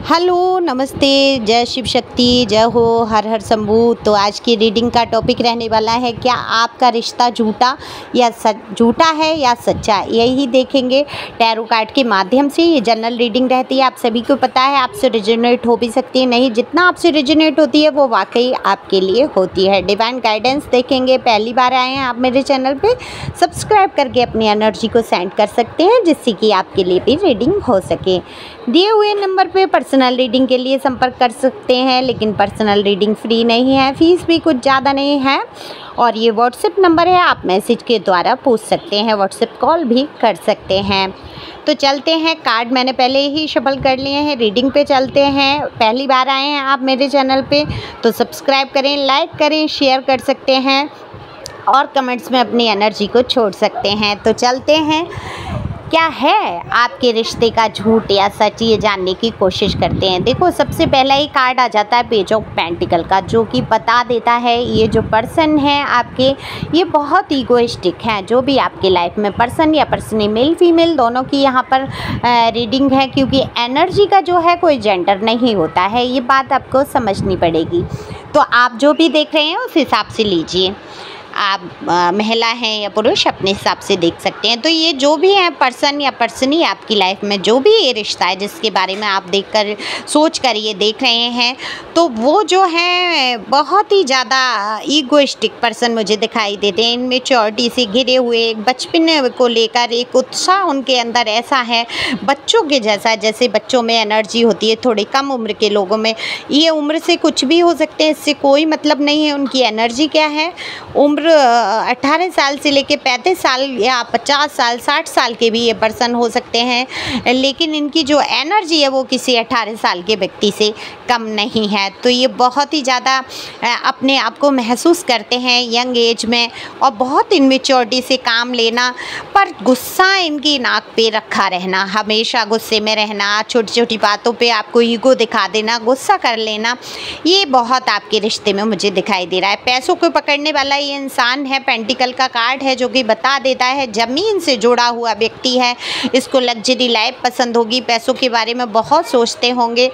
Hello, नमस्ते, जय शिव शक्ति, जय हो, हर हर शंभू। तो आज की रीडिंग का टॉपिक रहने वाला है, क्या आपका रिश्ता झूठा है या सच्चा। यही देखेंगे टैरो कार्ड के माध्यम से। ये जनरल रीडिंग रहती है, आप सभी को पता है। आपसे रिजोनेट हो भी सकती है, नहीं, जितना आपसे रिजोनेट होती है वो वाकई आपके लिए होती है। डिवाइन गाइडेंस देखेंगे। पहली बार आए हैं आप मेरे चैनल पे, सब्सक्राइब करके अपनी एनर्जी को सेंड कर सकते हैं, जिससे कि आपके लिए भी रीडिंग हो सके। दिए हुए नंबर पे पर्सनल रीडिंग के लिए संपर्क कर सकते हैं, लेकिन पर्सनल रीडिंग फ्री नहीं है, फीस भी कुछ ज़्यादा नहीं है। और ये व्हाट्सएप नंबर है, आप मैसेज के द्वारा पूछ सकते हैं, व्हाट्सएप कॉल भी कर सकते हैं। तो चलते हैं, कार्ड मैंने पहले ही शफल कर लिए हैं, रीडिंग पे चलते हैं। पहली बार आए हैं आप मेरे चैनल पे तो सब्सक्राइब करें, लाइक करें, शेयर कर सकते हैं और कमेंट्स में अपनी एनर्जी को छोड़ सकते हैं। तो चलते हैं, क्या है आपके रिश्ते का झूठ या सच, ये जानने की कोशिश करते हैं। देखो, सबसे पहला ही कार्ड आ जाता है पेज ऑफ पेंटिकल का, जो कि बता देता है ये जो पर्सन है आपके, ये बहुत ईगोइस्टिक हैं। जो भी आपके लाइफ में पर्सन या पर्सनी, मेल फीमेल दोनों की यहाँ पर रीडिंग है, क्योंकि एनर्जी का जो है कोई जेंडर नहीं होता है, ये बात आपको समझनी पड़ेगी। तो आप जो भी देख रहे हैं उस हिसाब से लीजिए। आप महिला हैं या पुरुष, अपने हिसाब से देख सकते हैं। तो ये जो भी है पर्सन या पर्सनी आपकी लाइफ में, जो भी ये रिश्ता है जिसके बारे में आप देखकर सोच कर ये देख रहे हैं, तो वो जो है बहुत ही ज़्यादा ईगोइस्टिक पर्सन मुझे दिखाई देते हैं। इनमेच्योरिटी से घिरे हुए, एक बचपन को लेकर एक उत्साह उनके अंदर ऐसा है, बच्चों के जैसा। जैसे बच्चों में एनर्जी होती है, थोड़ी कम उम्र के लोगों में, ये उम्र से कुछ भी हो सकते हैं, इससे कोई मतलब नहीं है। उनकी एनर्जी क्या है, उम्र 18 साल से लेके 35 साल या 50 साल 60 साल के भी ये पर्सन हो सकते हैं, लेकिन इनकी जो एनर्जी है वो किसी 18 साल के व्यक्ति से कम नहीं है। तो ये बहुत ही ज़्यादा अपने आप को महसूस करते हैं यंग एज में, और बहुत इनमेच्योरिटी से काम लेना, पर गुस्सा इनकी नाक पे रखा रहना, हमेशा गुस्से में रहना, छोटी छोटी बातों पे आपको ईगो दिखा देना, गुस्सा कर लेना, ये बहुत आपके रिश्ते में मुझे दिखाई दे रहा है। पैसों को पकड़ने वाला ये इंसान है, पेंटिकल का कार्ड है, जो कि बता देता है ज़मीन से जुड़ा हुआ व्यक्ति है। इसको लग्जरी लाइफ पसंद होगी, पैसों के बारे में बहुत सोचते होंगे।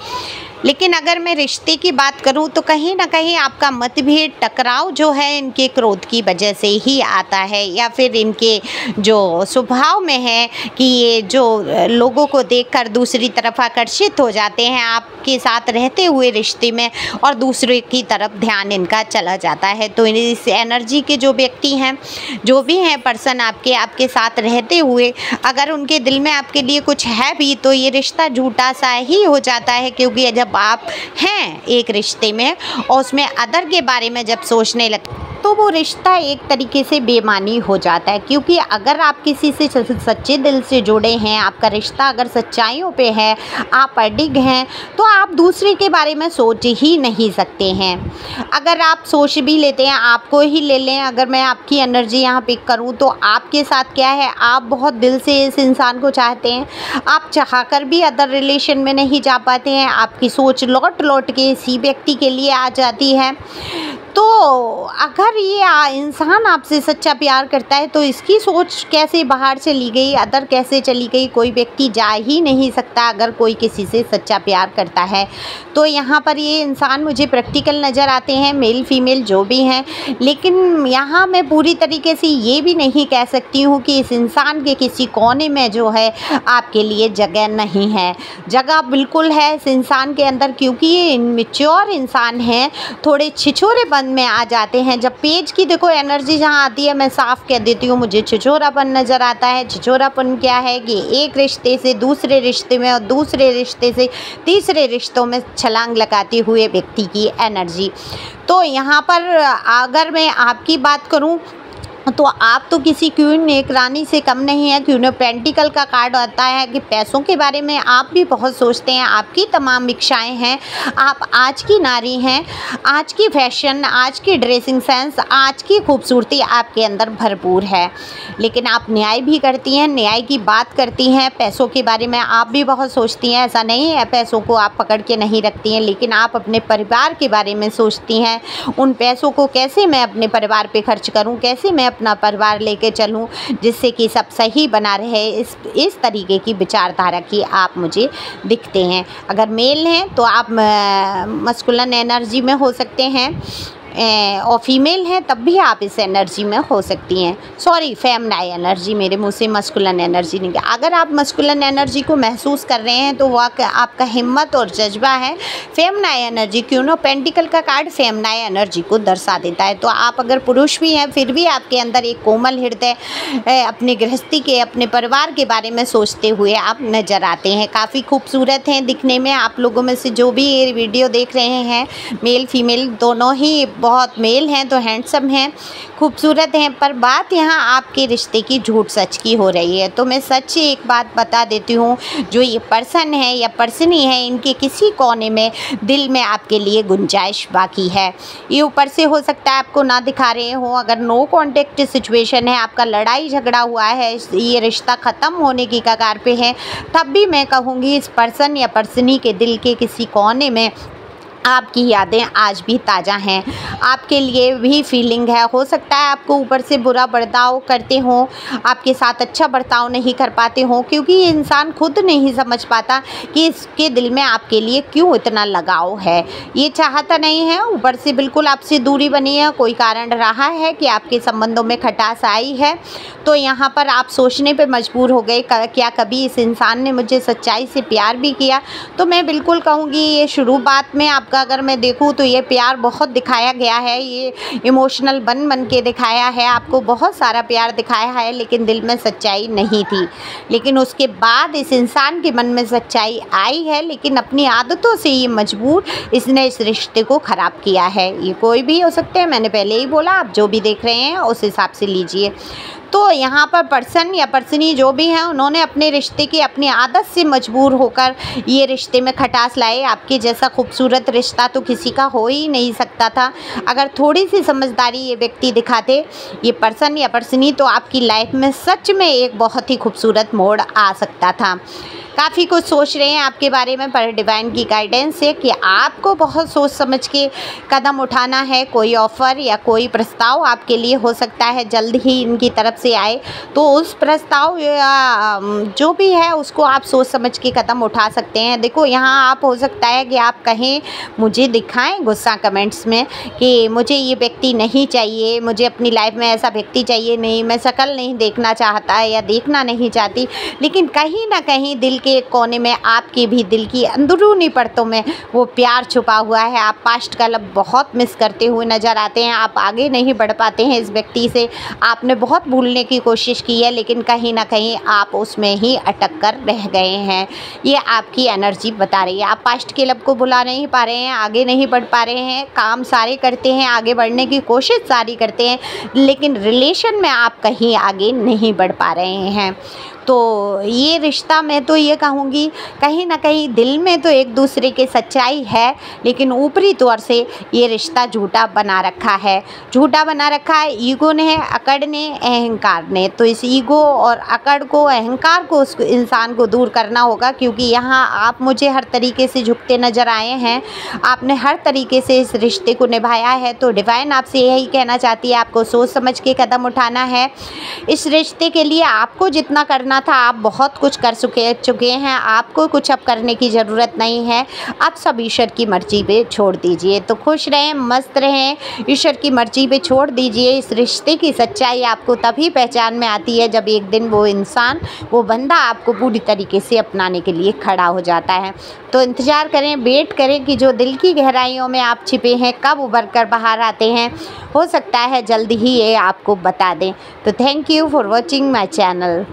लेकिन अगर मैं रिश्ते की बात करूं तो कहीं ना कहीं आपका मतभेद, टकराव जो है इनके क्रोध की वजह से ही आता है, या फिर इनके जो स्वभाव में है कि ये जो लोगों को देखकर दूसरी तरफ आकर्षित हो जाते हैं आपके साथ रहते हुए रिश्ते में, और दूसरे की तरफ ध्यान इनका चला जाता है। तो इस एनर्जी के जो व्यक्ति हैं, जो भी हैं पर्सन आपके साथ रहते हुए, अगर उनके दिल में आपके लिए कुछ है भी, तो ये रिश्ता झूठा सा ही हो जाता है। क्योंकि जब आप हैं एक रिश्ते में और उसमें अदर के बारे में जब सोचने लगते, तो वो रिश्ता एक तरीके से बेमानी हो जाता है। क्योंकि अगर आप किसी से सच्चे दिल से जुड़े हैं, आपका रिश्ता अगर सच्चाइयों पे है, आप अडिग हैं, तो आप दूसरे के बारे में सोच ही नहीं सकते हैं। अगर आप सोच भी लेते हैं, आपको ही ले लें, अगर मैं आपकी एनर्जी यहाँ पिक करूँ तो आपके साथ क्या है, आप बहुत दिल से इस इंसान को चाहते हैं, आप चाहकर भी अदर रिलेशन में नहीं जा पाते हैं, आपकी सोच लौट लौट के इसी व्यक्ति के लिए आ जाती है। तो अगर ये इंसान आपसे सच्चा प्यार करता है, तो इसकी सोच कैसे बाहर चली गई, अदर कैसे चली गई, कोई व्यक्ति जा ही नहीं सकता अगर कोई किसी से सच्चा प्यार करता है। तो यहाँ पर ये इंसान मुझे प्रैक्टिकल नज़र आते हैं, मेल फीमेल जो भी हैं। लेकिन यहाँ मैं पूरी तरीके से ये भी नहीं कह सकती हूँ कि इस इंसान के किसी कोने में जो है आपके लिए जगह नहीं है। जगह बिल्कुल है इस इंसान के अंदर, क्योंकि ये इनमेच्योर इंसान है, थोड़े छिछोरेपन में आ जाते हैं। जब पेज की देखो एनर्जी जहाँ आती है, मैं साफ कह देती हूँ, मुझे छिछोरापन नज़र आता है। छिछोरापन क्या है कि एक रिश्ते से दूसरे रिश्ते में और दूसरे रिश्ते से तीसरे रिश्तों में छलांग लगाते हुए व्यक्ति की एनर्जी। तो यहाँ पर अगर मैं आपकी बात करूँ तो आप तो किसी क्वीन, एक रानी से कम नहीं है। क्वीन ऑफ पेंटिकल का कार्ड आता है कि पैसों के बारे में आप भी बहुत सोचते हैं, आपकी तमाम इच्छाएं हैं, आप आज की नारी हैं, आज की फैशन, आज की ड्रेसिंग सेंस, आज की खूबसूरती आपके अंदर भरपूर है। लेकिन आप न्याय भी करती हैं, न्याय की बात करती हैं, पैसों के बारे में आप भी बहुत सोचती हैं। ऐसा नहीं है पैसों को आप पकड़ के नहीं रखती हैं, लेकिन आप अपने परिवार के बारे में सोचती हैं। उन पैसों को कैसे मैं अपने परिवार पे खर्च करूं, कैसे मैं अपना परिवार लेके चलूँ, जिससे कि सब सही बना रहे। इस तरीके की विचारधारा की आप मुझे दिखते हैं। अगर मेल हैं तो आप मस्कुलिन एनर्जी में हो सकते हैं, और फीमेल हैं तब भी आप इस एनर्जी में हो सकती हैं। सॉरी, फेमिनाइन एनर्जी, मेरे मुंह से मस्कुलिन एनर्जी नहीं गया। अगर आप मस्कुलिन एनर्जी को महसूस कर रहे हैं तो वह आपका हिम्मत और जज्बा है। फेमिनाइन एनर्जी, क्यों ना पेंटिकल का कार्ड फेमिनाइन एनर्जी को दर्शा देता है। तो आप अगर पुरुष भी हैं फिर भी आपके अंदर एक कोमल हृदय, अपनी गृहस्थी के, अपने परिवार के बारे में सोचते हुए आप नज़र आते हैं। काफ़ी खूबसूरत हैं दिखने में। आप लोगों में से जो भी ये वीडियो देख रहे हैं, मेल फीमेल दोनों ही बहुत मेल हैं तो हैंडसम हैं, खूबसूरत हैं। पर बात यहाँ आपके रिश्ते की झूठ सच की हो रही है। तो मैं सच एक बात बता देती हूँ, जो ये पर्सन है या पर्सनी है, इनके किसी कोने में दिल में आपके लिए गुंजाइश बाकी है। ये ऊपर से हो सकता है आपको ना दिखा रहे हो। अगर नो कॉन्टेक्ट सिचुएशन है, आपका लड़ाई झगड़ा हुआ है, ये रिश्ता ख़त्म होने की कगार पे है, तब भी मैं कहूँगी इस पर्सन या पर्सनी के दिल के किसी कोने में आपकी यादें आज भी ताज़ा हैं। आपके लिए भी फीलिंग है। हो सकता है आपको ऊपर से बुरा बर्ताव करते हों, आपके साथ अच्छा बर्ताव नहीं कर पाते हों, क्योंकि ये इंसान खुद नहीं समझ पाता कि इसके दिल में आपके लिए क्यों इतना लगाव है। ये चाहता नहीं है, ऊपर से बिल्कुल आपसे दूरी बनी है। कोई कारण रहा है कि आपके संबंधों में खटास आई है, तो यहाँ पर आप सोचने पे मजबूर हो गए, क्या कभी इस इंसान ने मुझे सच्चाई से प्यार भी किया। तो मैं बिल्कुल कहूँगी ये शुरुआत में आपका अगर मैं देखूँ तो ये प्यार बहुत दिखाया गया है, ये इमोशनल बन के दिखाया है, आपको बहुत सारा प्यार दिखाया है, लेकिन दिल में सच्चाई नहीं थी। लेकिन उसके बाद इस इंसान के मन में सच्चाई आई है, लेकिन अपनी आदतों से ये मजबूर इसने इस रिश्ते को ख़राब किया है। ये कोई भी हो सकते हैं, मैंने पहले ही बोला, आप जो भी देख रहे हैं उस हिसाब से लीजिए। तो यहाँ पर पर्सन या पर्सनी जो भी हैं, उन्होंने अपने रिश्ते की अपनी आदत से मजबूर होकर ये रिश्ते में खटास लाए। आपके जैसा खूबसूरत रिश्ता तो किसी का हो ही नहीं सकता था। अगर थोड़ी सी समझदारी ये व्यक्ति दिखाते, ये पर्सन या पर्सनी, तो आपकी लाइफ में सच में एक बहुत ही खूबसूरत मोड़ आ सकता था। काफ़ी कुछ सोच रहे हैं आपके बारे में, पर डिवाइन की गाइडेंस है कि आपको बहुत सोच समझ के कदम उठाना है। कोई ऑफ़र या कोई प्रस्ताव आपके लिए हो सकता है जल्द ही इनकी तरफ से आए, तो उस प्रस्ताव या जो भी है उसको आप सोच समझ के कदम उठा सकते हैं। देखो, यहाँ आप हो सकता है कि आप कहें, मुझे दिखाएं गुस्सा कमेंट्स में कि मुझे ये व्यक्ति नहीं चाहिए, मुझे अपनी लाइफ में ऐसा व्यक्ति चाहिए नहीं, मैं शक्ल नहीं देखना चाहता या देखना नहीं चाहती। लेकिन कहीं ना कहीं दिल के कोने में, आपके भी दिल की अंदरूनी परतों में वो प्यार छुपा हुआ है। आप पास्ट का लब बहुत मिस करते हुए नज़र आते हैं। आप आगे नहीं बढ़ पाते हैं इस व्यक्ति से। आपने बहुत भूलने की कोशिश की है, लेकिन कहीं ना कहीं आप उसमें ही अटक कर रह गए हैं। ये आपकी एनर्जी बता रही है। आप पास्ट के लब को भुला नहीं पा रहे हैं, आगे नहीं बढ़ पा रहे हैं, काम सारे करते हैं, आगे बढ़ने की कोशिश सारी करते हैं, लेकिन रिलेशन में आप कहीं आगे नहीं बढ़ पा रहे हैं। तो ये रिश्ता, मैं तो ये कहूँगी, कहीं ना कहीं दिल में तो एक दूसरे के सच्चाई है, लेकिन ऊपरी तौर से ये रिश्ता झूठा बना रखा है। झूठा बना रखा है ईगो ने, अकड़ ने, अहंकार ने। तो इस ईगो और अकड़ को, अहंकार को उस इंसान को दूर करना होगा, क्योंकि यहाँ आप मुझे हर तरीके से झुकते नज़र आए हैं। आपने हर तरीके से इस रिश्ते को निभाया है। तो डिवाइन आपसे यही कहना चाहती है, आपको सोच समझ के कदम उठाना है। इस रिश्ते के लिए आपको जितना करना था, आप बहुत कुछ कर चुके हैं। आपको कुछ अब करने की ज़रूरत नहीं है। अब सब ईश्वर की मर्जी पे छोड़ दीजिए। तो खुश रहें, मस्त रहें, ईश्वर की मर्जी पे छोड़ दीजिए। इस रिश्ते की सच्चाई आपको तभी पहचान में आती है जब एक दिन वो इंसान, वो बंदा आपको पूरी तरीके से अपनाने के लिए खड़ा हो जाता है। तो इंतज़ार करें, वेट करें कि जो दिल की गहराइयों में आप छिपे हैं कब उभर कर बाहर आते हैं। हो सकता है जल्द ही ये आपको बता दें। तो thank you for watching my channel.